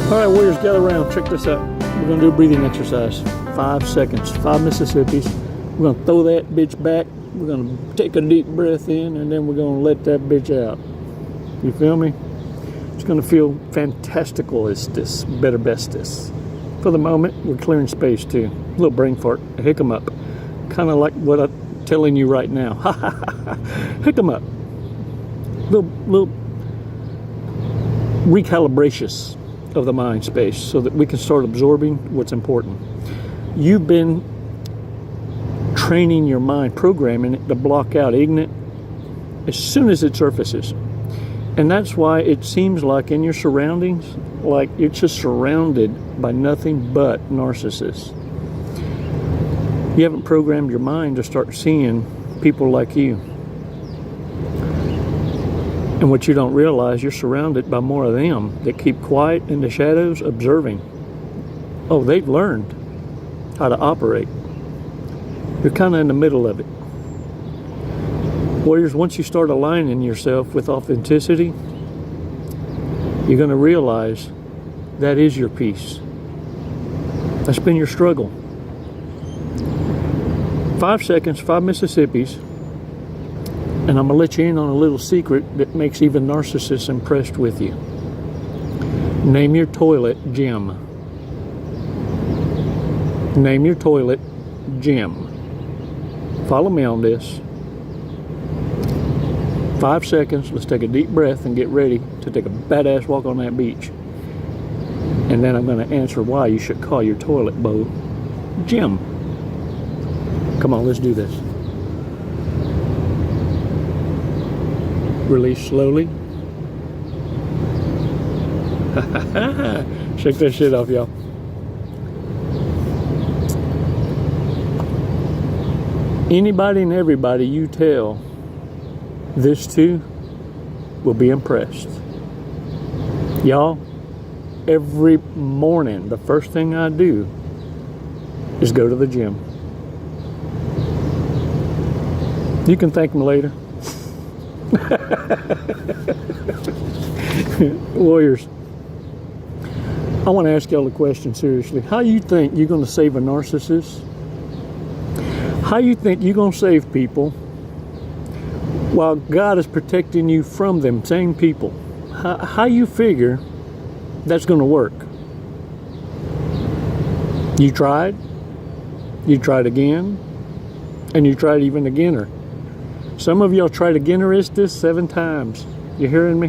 All right, warriors, gather around. Check this out. We're going to do a breathing exercise. 5 seconds, 5 Mississippis. We're going to throw that bitch back. We're going to take a deep breath in, and then we're going to let that bitch out. You feel me? It's going to feel fantastical as this, better bestest. For the moment, we're clearing space too. A little brain fart, a hick 'em up. Kind of like what I'm telling you right now. Hick 'em up. Little recalibration of the mind space so that we can start absorbing what's important. You've been training your mind, programming it to block out ignorant as soon as it surfaces. And that's why it seems like in your surroundings, like you're just surrounded by nothing but narcissists. You haven't programmed your mind to start seeing people like you. And what you don't realize, you're surrounded by more of them that keep quiet in the shadows, observing. Oh, they've learned how to operate. You're kind of in the middle of it. Warriors, once you start aligning yourself with authenticity, you're going to realize that is your peace. That's been your struggle. 5 seconds, 5 Mississippis. And I'm going to let you in on a little secret that makes even narcissists impressed with you. Name your toilet Jim. Name your toilet Jim. Follow me on this. 5 seconds. Let's take a deep breath and get ready to take a badass walk on that beach. And then I'm going to answer why you should call your toilet bowl Jim. Come on, let's do this. Release slowly. Shake that shit off, y'all. Anybody and everybody you tell this to will be impressed. Y'all, every morning, the first thing I do is go to the gym. You can thank me later. Warriors, I want to ask y'all a question seriously. How you think you're going to save a narcissist? How you think you're going to save people while God is protecting you from them same people? How you figure that's going to work? You tried again, and you tried even againer. Some of y'all tried againist this 7 times. You hearing me?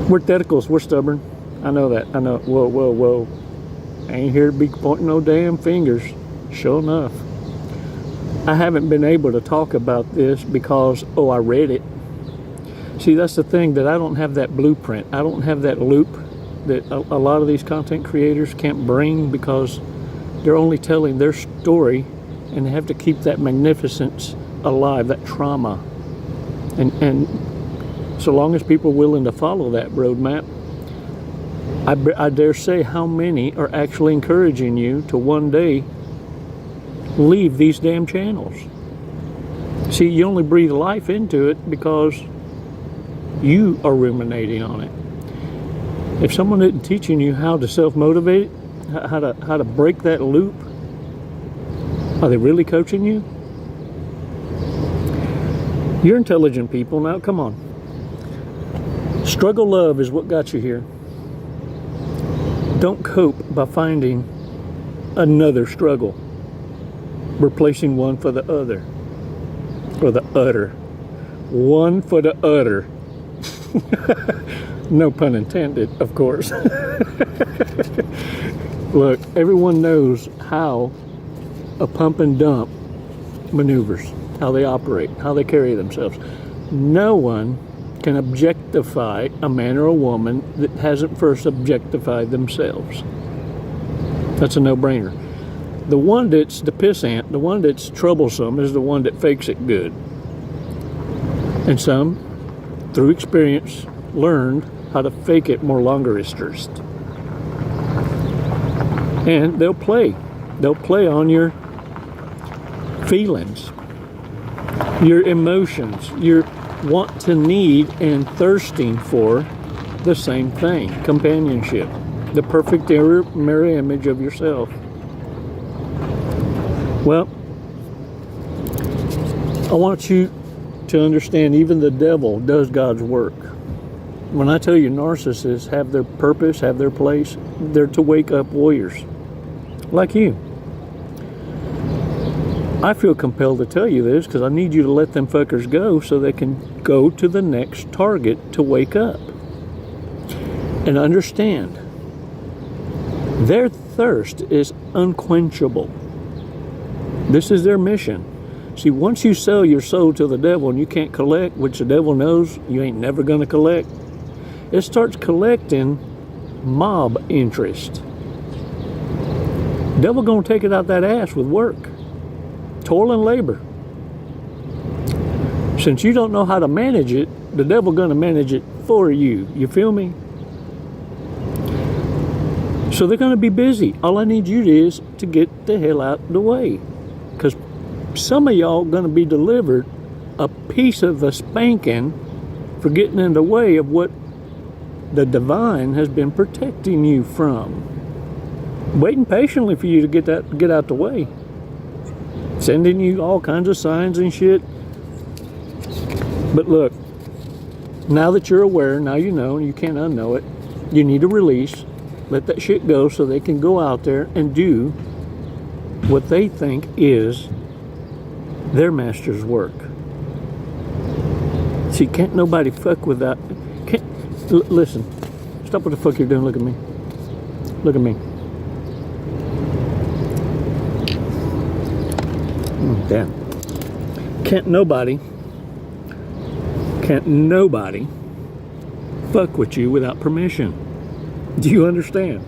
We're tentacles. We're stubborn. I know that. I know. Whoa. I ain't here to be pointing no damn fingers. Sure enough. I haven't been able to talk about this because, I read it. See, that's the thing, that I don't have that blueprint. I don't have that loop that a lot of these content creators can't bring because they're only telling their story. And they have to keep that magnificence alive, that trauma. And so long as people are willing to follow that roadmap, I dare say how many are actually encouraging you to one day leave these damn channels. See, you only breathe life into it because you are ruminating on it. If someone isn't teaching you how to self-motivate, how to break that loop, are they really coaching you? You're intelligent people. Now, come on. Struggle love is what got you here. Don't cope by finding another struggle, replacing one for the other, or the other. One for the other. No pun intended, of course. Look, everyone knows how a pump and dump maneuvers, how they operate, how they carry themselves. No one can objectify a man or a woman that hasn't first objectified themselves. That's a no-brainer. The one that's the pissant, the one that's troublesome, is the one that fakes it good. And some, through experience, learned how to fake it more longeristers. And they'll play. They'll play on your feelings, your emotions, your want to need and thirsting for the same thing. Companionship. The perfect mirror image of yourself. Well, I want you to understand even the devil does God's work. When I tell you narcissists have their purpose, have their place, they're to wake up warriors like you. I feel compelled to tell you this because I need you to let them fuckers go so they can go to the next target to wake up. And understand, their thirst is unquenchable. This is their mission. See, once you sell your soul to the devil and you can't collect, which the devil knows you ain't never going to collect, it starts collecting mob interest. Devil going to take it out that ass with work, toil and labor. Since you don't know how to manage it, the devil going to manage it for you. You feel me? So they're going to be busy. All I need you is to get the hell out of the way. Because some of y'all going to be delivered a piece of the spanking for getting in the way of what the divine has been protecting you from. Waiting patiently for you to get out the way. Sending you all kinds of signs and shit. But look, now that you're aware, now you know, and you can't unknow it, you need to release, let that shit go so they can go out there and do what they think is their master's work. See, can't nobody fuck with that. Listen, stop what the fuck you're doing. Look at me. Look at me. Damn. Can't nobody fuck with you without permission. Do you understand?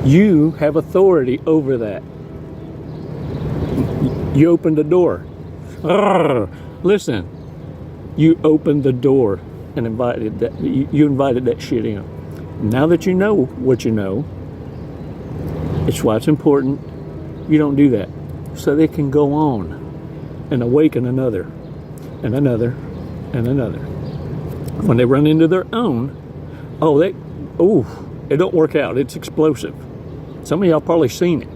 You have authority over that. You opened the door. Listen, you opened the door and invited that. You invited that shit in. Now that you know what you know, it's why it's important you don't do that, so they can go on and awaken another and another and another. When they run into their own, it don't work out. It's explosive. Some of y'all probably seen it.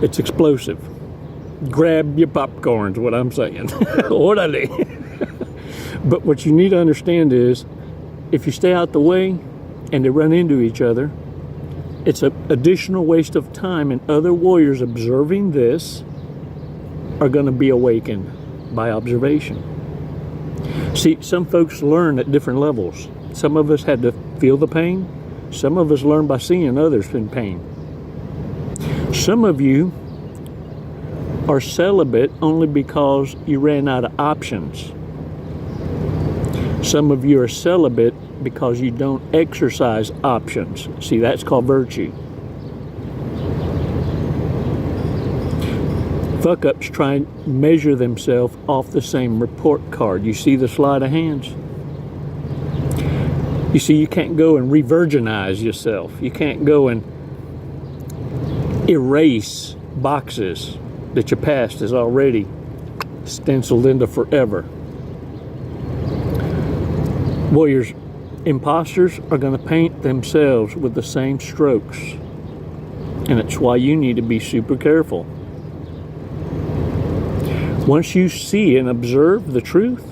It's explosive. Grab your popcorns, what I'm saying. Orderly. But what you need to understand is, if you stay out the way and they run into each other, it's an additional waste of time, and other warriors observing this are going to be awakened by observation. See, some folks learn at different levels. Some of us had to feel the pain. Some of us learn by seeing others in pain. Some of you are celibate only because you ran out of options. Some of you are celibate because you don't exercise options. See, that's called virtue. Fuck-ups try and measure themselves off the same report card. You see the sleight of hands? You see, you can't go and re-virginize yourself. You can't go and erase boxes that your past is already stenciled into forever. Warriors, imposters are going to paint themselves with the same strokes. And it's why you need to be super careful. Once you see and observe the truth,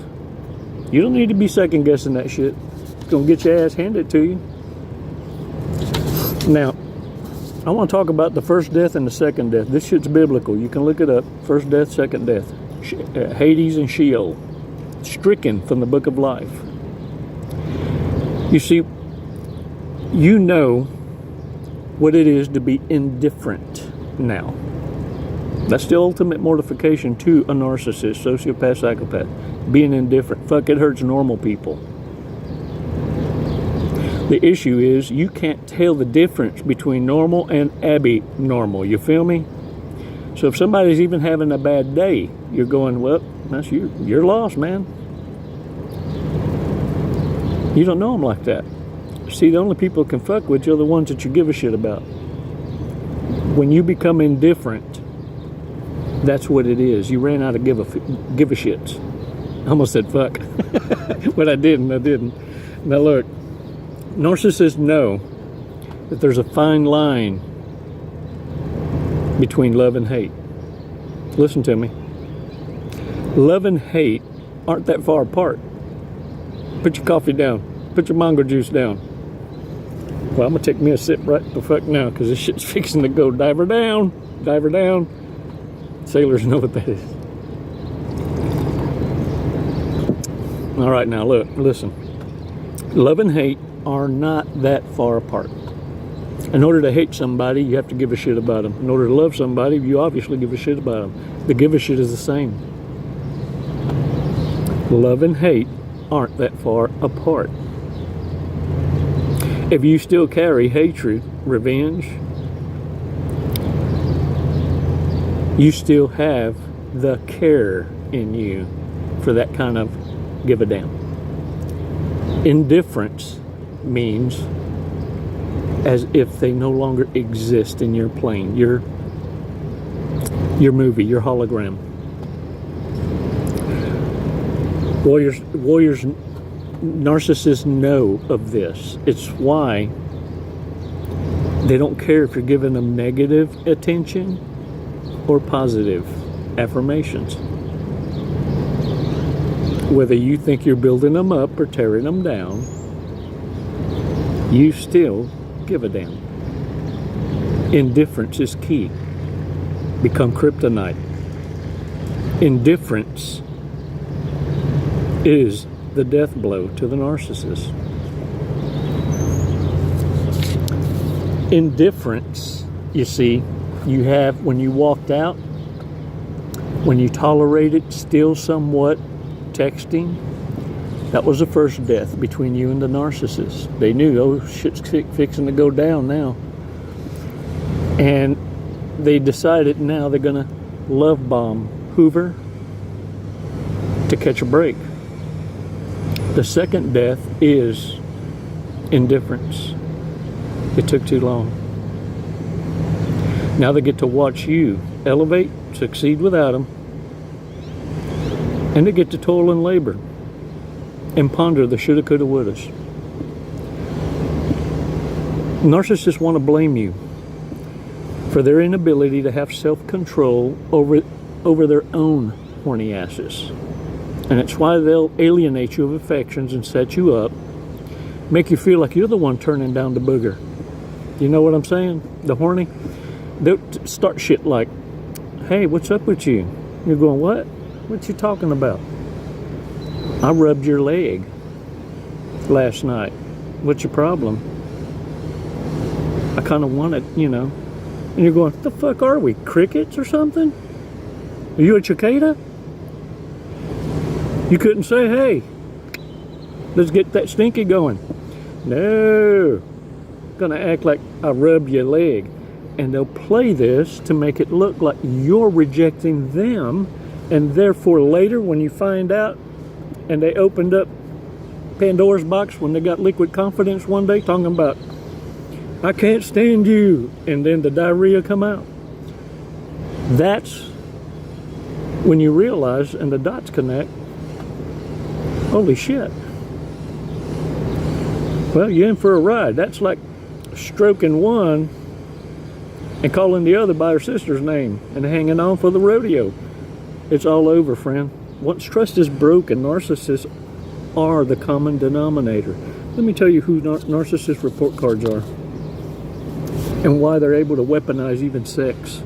you don't need to be second guessing that shit. It's going to get your ass handed to you. Now, I want to talk about the first death and the second death. This shit's biblical. You can look it up. First death, second death. Hades and Sheol. Stricken from the book of life. You see, you know what it is to be indifferent now. That's the ultimate mortification to a narcissist, sociopath, psychopath. Being indifferent. Fuck, it hurts normal people. The issue is you can't tell the difference between normal and abnormal. You feel me? So if somebody's even having a bad day, you're going, well, that's you. You're lost, man. You don't know them like that. See, the only people that can fuck with you are the ones that you give a shit about. When you become indifferent, that's what it is. You ran out of give a shits. almost said fuck. But I didn't. Now look, narcissists know that there's a fine line between love and hate. Listen to me. Love and hate aren't that far apart. Put your coffee down. Put your mango juice down. Well, I'm going to take me a sip right the fuck now, because this shit's fixing to go diver down. Diver down. Sailors know what that is. All right, now look, listen. Love and hate are not that far apart. In order to hate somebody, you have to give a shit about them. In order to love somebody, you obviously give a shit about them. The give a shit is the same. Love and hate aren't that far apart. If you still carry hatred, revenge, you still have the care in you for that kind of give a damn. Indifference means as if they no longer exist in your plane, your movie, your hologram. Warriors, narcissists know of this. It's why they don't care if you're giving them negative attention or positive affirmations. Whether you think you're building them up or tearing them down, you still give a damn. Indifference is key. Become kryptonite. Indifference is the death blow to the narcissist. Indifference, you see, you have when you walked out, when you tolerated still somewhat texting, that was the first death between you and the narcissist. They knew, oh, shit's fixing to go down now. And they decided now they're going to love bomb Hoover to catch a break. The second death is indifference. It took too long. Now they get to watch you elevate, succeed without them, and they get to toil and labor and ponder the shoulda, coulda, wouldas. Narcissists want to blame you for their inability to have self-control over their own horny asses. And it's why they'll alienate you of affections and set you up, make you feel like you're the one turning down the booger. You know what I'm saying? The horny. They'll start shit like, hey, what's up with you? You're going, what? What you talking about? I rubbed your leg last night. What's your problem? I kind of want it, you know. And you're going, what the fuck are we? Crickets or something? Are you a cicada? You couldn't say, hey, let's get that stinky going. No. Gonna act like I rubbed your leg. And they'll play this to make it look like you're rejecting them, and therefore later when you find out and they opened up Pandora's box when they got liquid confidence one day talking about, I can't stand you, and then the diarrhea come out. That's when you realize and the dots connect, holy shit. Well, you're in for a ride. That's like stroking one and calling the other by her sister's name and hanging on for the rodeo. It's all over, friend. Once trust is broken, narcissists are the common denominator. Let me tell you who narcissist report cards are and why they're able to weaponize even sex.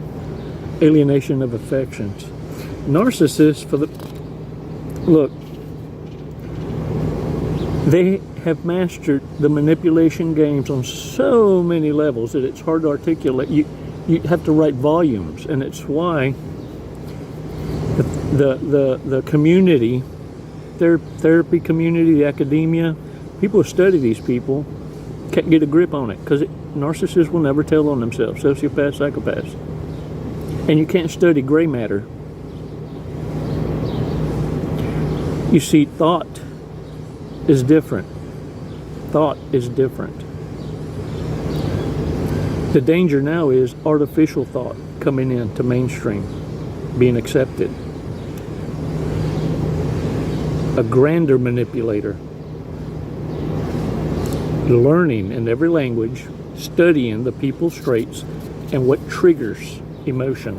Alienation of affections. Narcissists, look, they have mastered the manipulation games on so many levels that it's hard to articulate. You have to write volumes, and it's why the community, their therapy community, the academia, people who study these people can't get a grip on it, because narcissists will never tell on themselves, sociopaths, psychopaths. And you can't study gray matter. You see, thought is different. Thought is different. The danger now is artificial thought coming into mainstream, being accepted. a grander manipulator, learning in every language, studying the people's traits and what triggers emotion,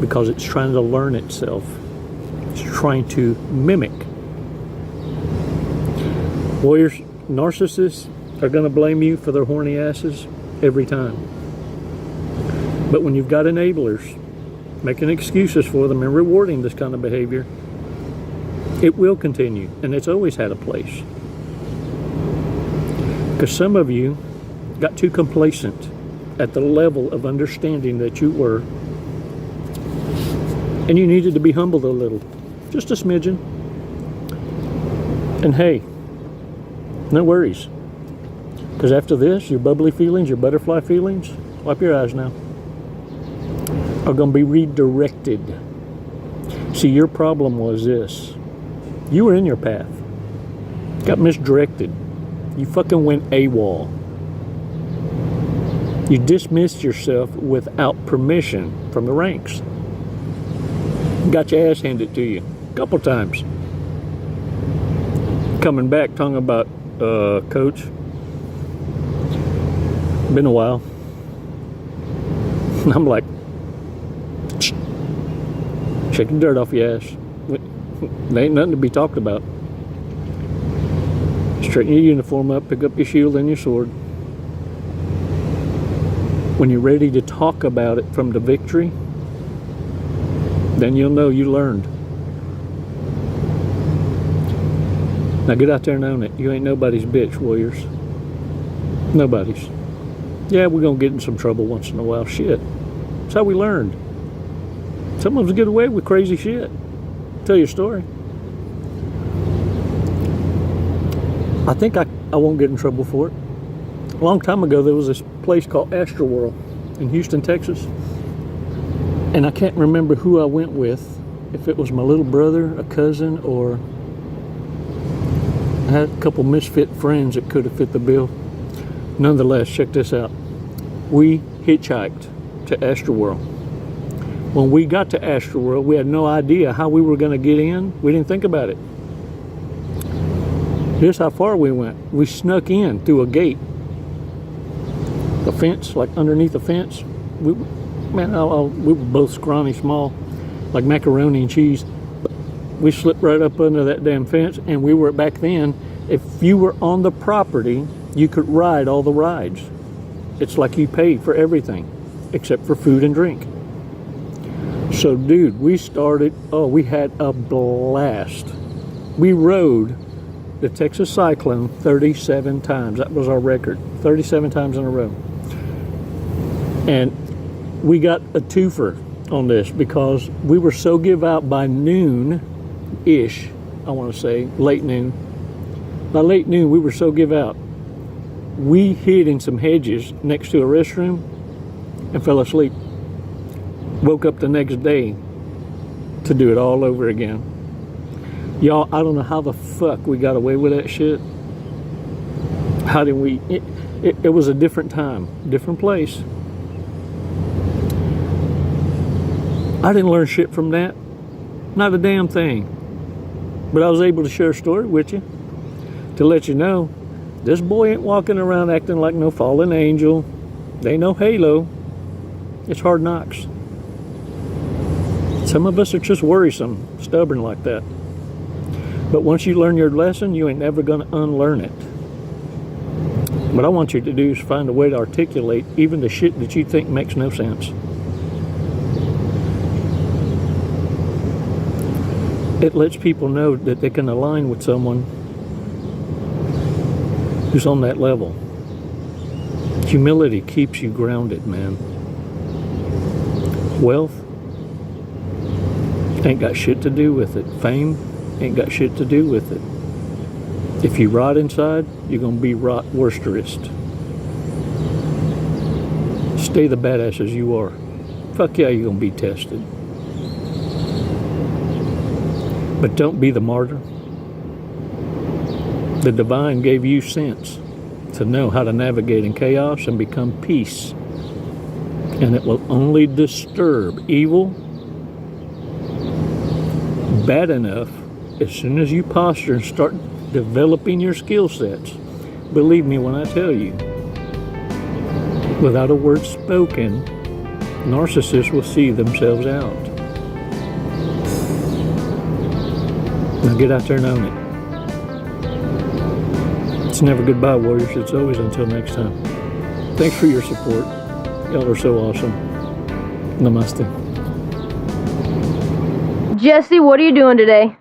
because it's trying to learn itself. It's trying to mimic. Warriors, narcissists are going to blame you for their horny asses every time. But when you've got enablers making excuses for them and rewarding this kind of behavior, it will continue, and it's always had a place. Because some of you got too complacent at the level of understanding that you were, and you needed to be humbled a little, just a smidgen. And hey, no worries, because after this, your bubbly feelings, your butterfly feelings, wipe your eyes now, are going to be redirected. See, your problem was this: you were in your path, got misdirected, you fucking went AWOL. You dismissed yourself without permission from the ranks. Got your ass handed to you a couple times. Coming back talking about, coach, been a while. And I'm like, shake the dirt off your ass. There ain't nothing to be talked about. Straighten your uniform up, pick up your shield and your sword. When you're ready to talk about it from the victory, then you'll know you learned. Now get out there and own it. You ain't nobody's bitch, warriors. Nobody's. Yeah, we're going to get in some trouble once in a while. Shit. That's how we learned. Some of us get away with crazy shit. Tell you a story. I think I won't get in trouble for it. A long time ago, there was this place called Astroworld in Houston, Texas. And I can't remember who I went with, if it was my little brother, a cousin, or I had a couple misfit friends that could have fit the bill. Nonetheless, check this out. We hitchhiked to Astroworld. When we got to Astroworld, we had no idea how we were going to get in. We didn't think about it. Here's how far we went. We snuck in through a gate. A fence, like underneath a fence. We were both scrawny, small, like macaroni and cheese. We slipped right up under that damn fence, and we were, back then, if you were on the property, you could ride all the rides. It's like you paid for everything, except for food and drink. So, dude, we had a blast. We rode the Texas Cyclone 37 times. That was our record, 37 times in a row. And we got a twofer on this because we were so give out by noon-ish, I want to say, late noon. By late noon, we were so give out. We hid in some hedges next to a restroom and fell asleep. Woke up the next day to do it all over again. Y'all, I don't know how the fuck we got away with that shit. How did we? It was a different time, different place. I didn't learn shit from that. Not a damn thing. But I was able to share a story with you to let you know this boy ain't walking around acting like no fallen angel. They ain't no halo. It's hard knocks. Some of us are just worrisome, stubborn like that. But once you learn your lesson, you ain't never going to unlearn it. What I want you to do is find a way to articulate even the shit that you think makes no sense. It lets people know that they can align with someone who's on that level. Humility keeps you grounded, man. Wealth ain't got shit to do with it. Fame ain't got shit to do with it. If you rot inside, you're going to be rot worsterist. Stay the badass as you are. Fuck yeah, you're going to be tested. But don't be the martyr. The divine gave you sense to know how to navigate in chaos and become peace. And it will only disturb evil bad enough as soon as you posture and start developing your skill sets, believe me when I tell you, without a word spoken, narcissists will see themselves out. Now get out there and own it. It's never goodbye, warriors. It's always until next time. Thanks for your support. Y'all are so awesome. Namaste. Jesse, what are you doing today?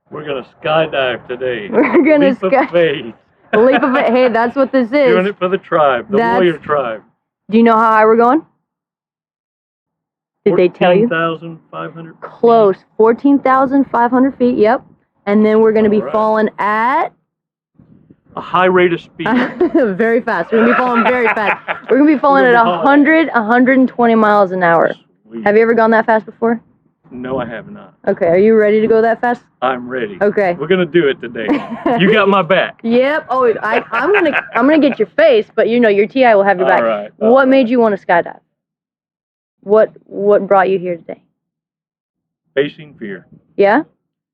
We're going to skydive today. We're going to Leap of faith. Leap of faith. Hey, that's what this is. Doing it for the tribe, the warrior tribe. Do you know how high we're going? Did they tell you? 14,500 feet. Close. 14,500 feet, yep. And then we're going to be falling at... a high rate of speed. Very fast. We're going to be falling very fast. We're going to be falling at 120 miles an hour. Sweet. Have you ever gone that fast before? No, I have not. Okay, are you ready to go that fast? I'm ready. Okay. We're gonna do it today. You got my back. Yep. Oh, I'm gonna get your face, but you know your TI will have your back. All right. What made you want to skydive? What brought you here today? Facing fear. Yeah? Are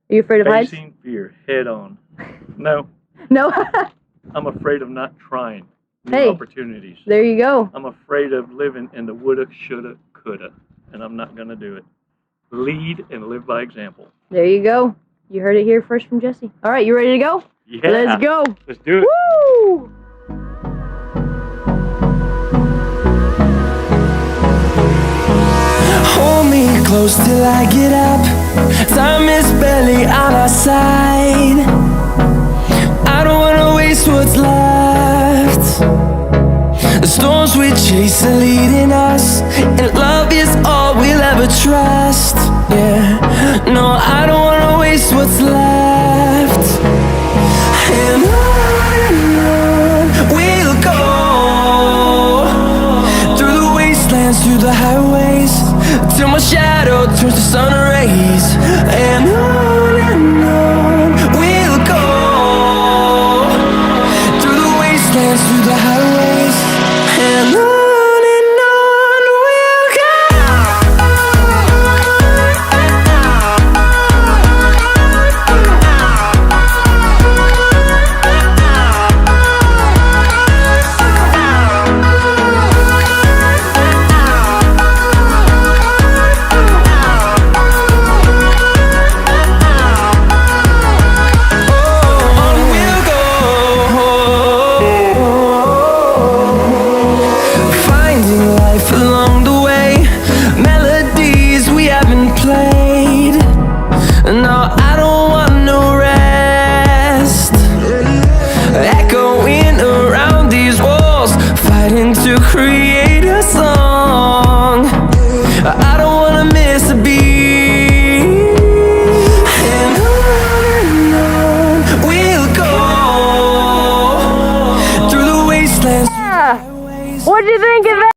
you afraid of heights? Facing fear head on. No. No. I'm afraid of not trying new Hey. opportunities. There you go. I'm afraid of living in the woulda, shoulda, coulda, and I'm not gonna do it. Lead and live by example. There you go. You heard it here first from Jesse. All right, you ready to go? Yeah. Let's go. Let's do it. Woo! Hold me close till I get up. Time is barely on our side. I don't wanna waste what's left. The storms we chase are leading us, and love is all we'll ever trust. Yeah, no, I don't wanna waste what's left. And on we'll go, through the wastelands, through the highways, till my shadow turns to sun rays. And on